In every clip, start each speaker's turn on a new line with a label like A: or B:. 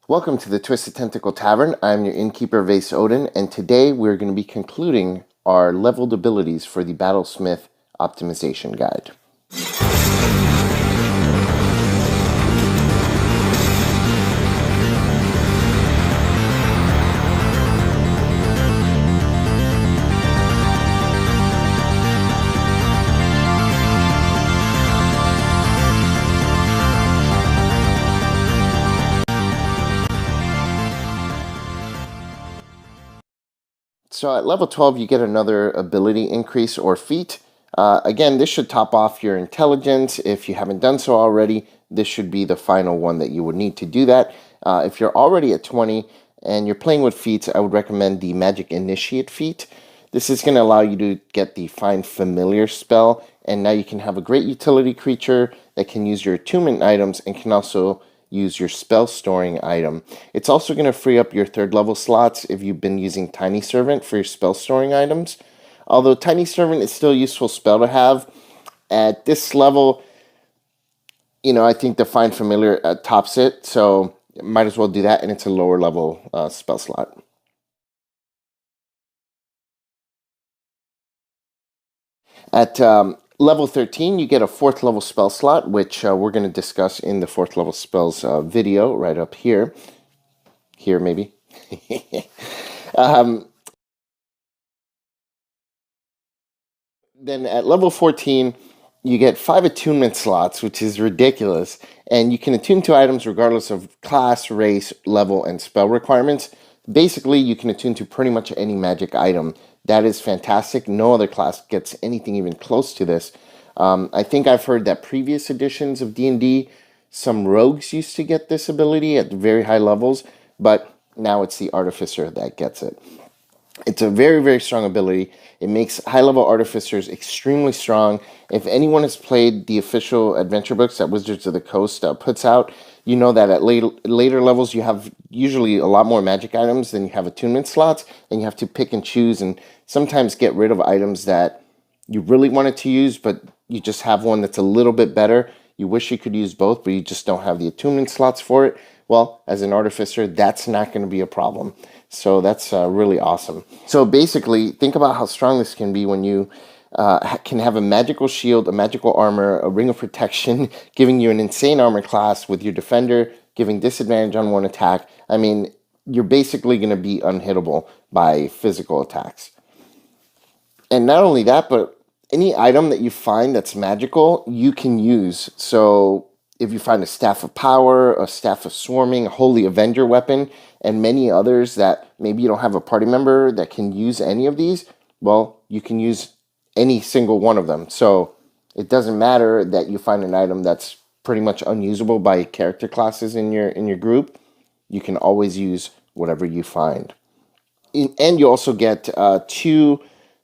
A: Welcome to the Twisted Tentacle Tavern. I'm your innkeeper, Vase Odin, and today we're going to be concluding our leveled abilities for the Battlesmith Optimization Guide. So at level 12, you get another ability increase or feat. Again, this should top off your intelligence. If you haven't done so already, this should be the final one that you would need to do that. If you're already at 20 and you're playing with feats, I would recommend the Magic Initiate feat. This is going to allow you to get the Find Familiar spell, and now you can have a great utility creature that can use your attunement items and can also use your spell storing item. It's also going to free up your third level slots if you've been using Tiny Servant for your spell storing items. Although Tiny Servant is still a useful spell to have, at this level, I think the Find Familiar tops it, so might as well do that, and it's a lower level spell slot. At level 13, you get a 4th level spell slot, which we're going to discuss in the 4th level spells video right up here. Here, maybe. Then at level 14, you get 5 attunement slots, which is ridiculous. And you can attune to items regardless of class, race, level, and spell requirements. Basically, you can attune to pretty much any magic item. That is fantastic. No other class gets anything even close to this. I think I've heard that previous editions of D&D, some rogues used to get this ability at very high levels, but now it's the artificer that gets it. It's a very, very strong ability. It makes high-level artificers extremely strong. If anyone has played the official adventure books that Wizards of the Coast puts out, you know that at later levels you have usually a lot more magic items than you have attunement slots, and you have to pick and choose and sometimes get rid of items that you really wanted to use, but you just have one that's a little bit better. You wish you could use both, but you just don't have the attunement slots for it. Well, as an artificer, that's not going to be a problem. So that's really awesome. So basically, think about how strong this can be when you can have a magical shield, a magical armor, a ring of protection, giving you an insane armor class with your defender, giving disadvantage on one attack. I mean, you're basically going to be unhittable by physical attacks. And not only that, but any item that you find that's magical, you can use. So if you find a Staff of Power, a Staff of Swarming, a Holy Avenger weapon, and many others that maybe you don't have a party member that can use any of these, well, you can use any single one of them. So it doesn't matter that you find an item that's pretty much unusable by character classes in your group. You can always use whatever you find. And you also get 2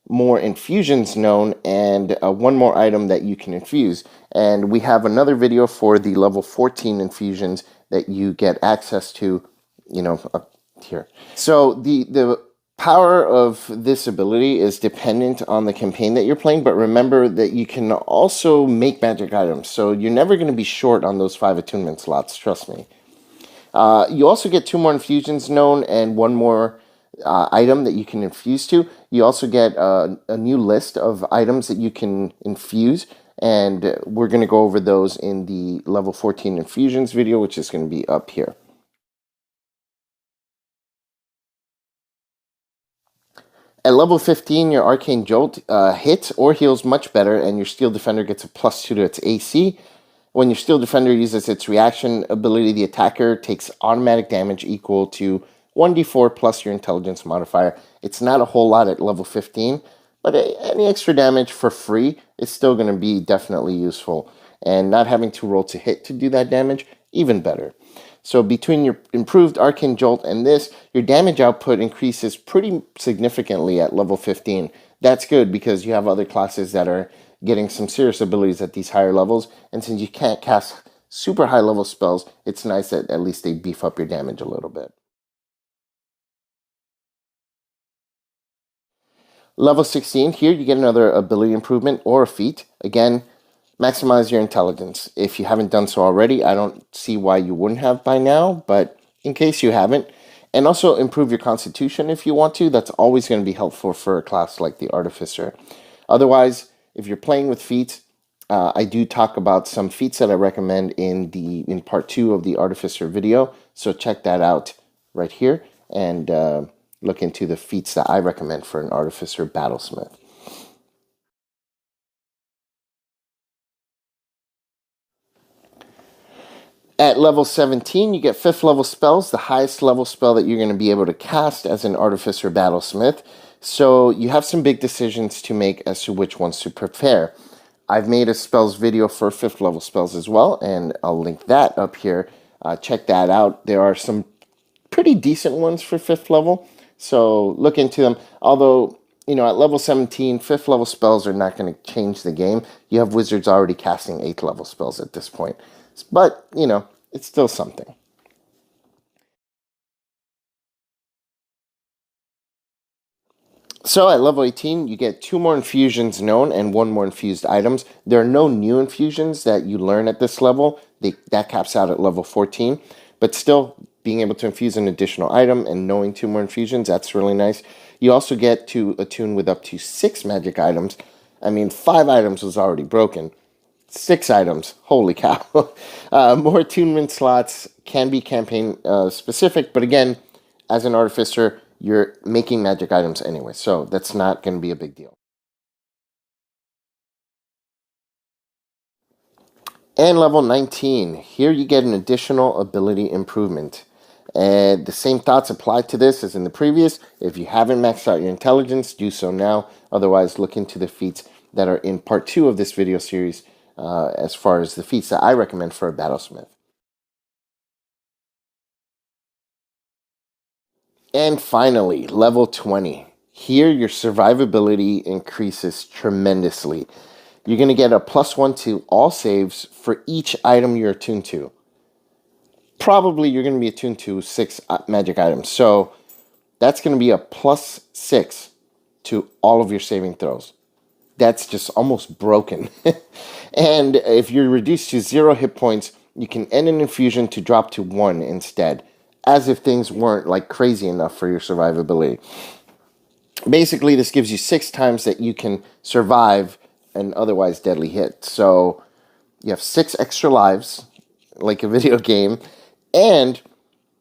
A: more infusions known and 1 more item that you can infuse. And we have another video for the level 14 infusions that you get access to, up here. So the power of this ability is dependent on the campaign that you're playing, but remember that you can also make magic items. So you're never going to be short on those 5 attunement slots, trust me. You also get 2 more infusions known and 1 more item that you can infuse to. You also get a new list of items that you can infuse, and we're going to go over those in the level 14 infusions video, which is going to be up here. At level 15, your Arcane Jolt hits or heals much better, and your Steel Defender gets a +2 to its AC. When your Steel Defender uses its reaction ability, the attacker takes automatic damage equal to 1d4 plus your intelligence modifier. It's not a whole lot at level 15, but any extra damage for free is still going to be definitely useful. And not having to roll to hit to do that damage, even better. So between your improved Arcane Jolt and this, your damage output increases pretty significantly at level 15. That's good because you have other classes that are getting some serious abilities at these higher levels. And since you can't cast super high level spells, it's nice that at least they beef up your damage a little bit. Level 16, here you get another ability improvement or a feat. Again, maximize your intelligence. If you haven't done so already, I don't see why you wouldn't have by now, but in case you haven't. And also improve your constitution if you want to. That's always going to be helpful for a class like the Artificer. Otherwise, if you're playing with feats, I do talk about some feats that I recommend in part 2 of the Artificer video. So check that out right here and look into the feats that I recommend for an Artificer Battlesmith. At level 17, you get 5th level spells, the highest level spell that you're going to be able to cast as an Artificer Battlesmith. So you have some big decisions to make as to which ones to prepare. I've made a spells video for 5th level spells as well, and I'll link that up here. Check that out. There are some pretty decent ones for 5th level, so look into them. Although, you know, at level 17, 5th level spells are not going to change the game. You have wizards already casting 8th level spells at this point. But, you know, it's still something. So at level 18, you get 2 more infusions known and 1 more infused items. There are no new infusions that you learn at this level. That caps out at level 14. But still, being able to infuse an additional item and knowing 2 more infusions, that's really nice. You also get to attune with up to 6 magic items. I mean, 5 items was already broken. 6 items. Holy cow. More attunement slots can be campaign specific, but again, as an Artificer, you're making magic items anyway, so that's not going to be a big deal. And level 19, here you get an additional ability improvement. And the same thoughts apply to this as in the previous. If you haven't maxed out your intelligence, do so now. Otherwise, look into the feats that are in part 2 of this video series as far as the feats that I recommend for a Battlesmith. And finally, level 20. Here, your survivability increases tremendously. You're going to get a +1 to all saves for each item you're attuned to. Probably you're going to be attuned to 6 magic items. So that's going to be a +6 to all of your saving throws. That's just almost broken. And if you're reduced to 0 hit points, you can end an infusion to drop to 1 instead, as if things weren't like crazy enough for your survivability. Basically, this gives you 6 times that you can survive an otherwise deadly hit. So you have 6 extra lives, like a video game, and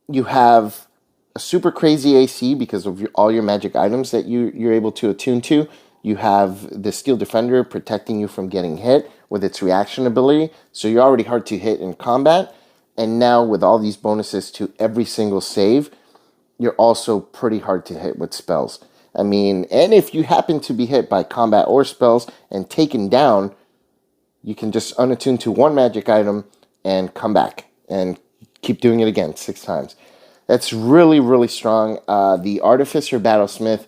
A: you have a super crazy AC because of all your magic items that you're able to attune to. You have the Steel Defender protecting you from getting hit with its reaction ability, so you're already hard to hit in combat. And now with all these bonuses to every single save, you're also pretty hard to hit with spells. I mean, and if you happen to be hit by combat or spells and taken down, you can just unattune to 1 magic item and come back and keep doing it again 6 times. That's really, really strong. The Artificer Battlesmith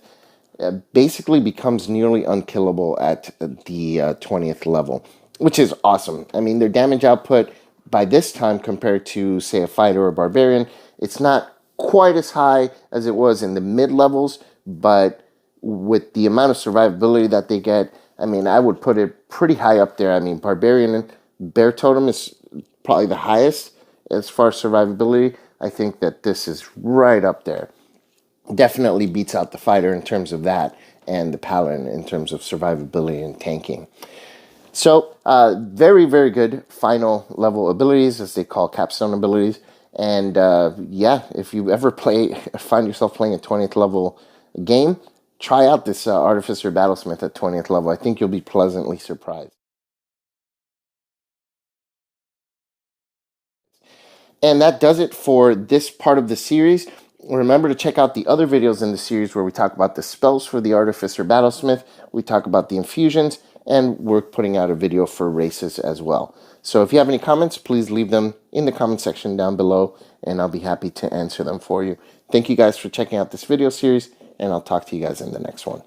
A: basically becomes nearly unkillable at the 20th level, which is awesome. I mean, their damage output by this time compared to, say, a fighter or a barbarian, it's not quite as high as it was in the mid-levels, but with the amount of survivability that they get, I mean, I would put it pretty high up there. I mean, barbarian and bear totem is probably the highest as far as survivability. I think that this is right up there. Definitely beats out the fighter in terms of that, and the paladin in terms of survivability and tanking. So, very, very good final level abilities, as they call capstone abilities. And yeah, if you ever find yourself playing a 20th level game, try out this Artificer Battlesmith at 20th level. I think you'll be pleasantly surprised. And that does it for this part of the series. Remember to check out the other videos in the series where we talk about the spells for the Artificer Battlesmith, we talk about the infusions, and we're putting out a video for races as well. So if you have any comments, please leave them in the comment section down below, and I'll be happy to answer them for you. Thank you guys for checking out this video series, and I'll talk to you guys in the next one.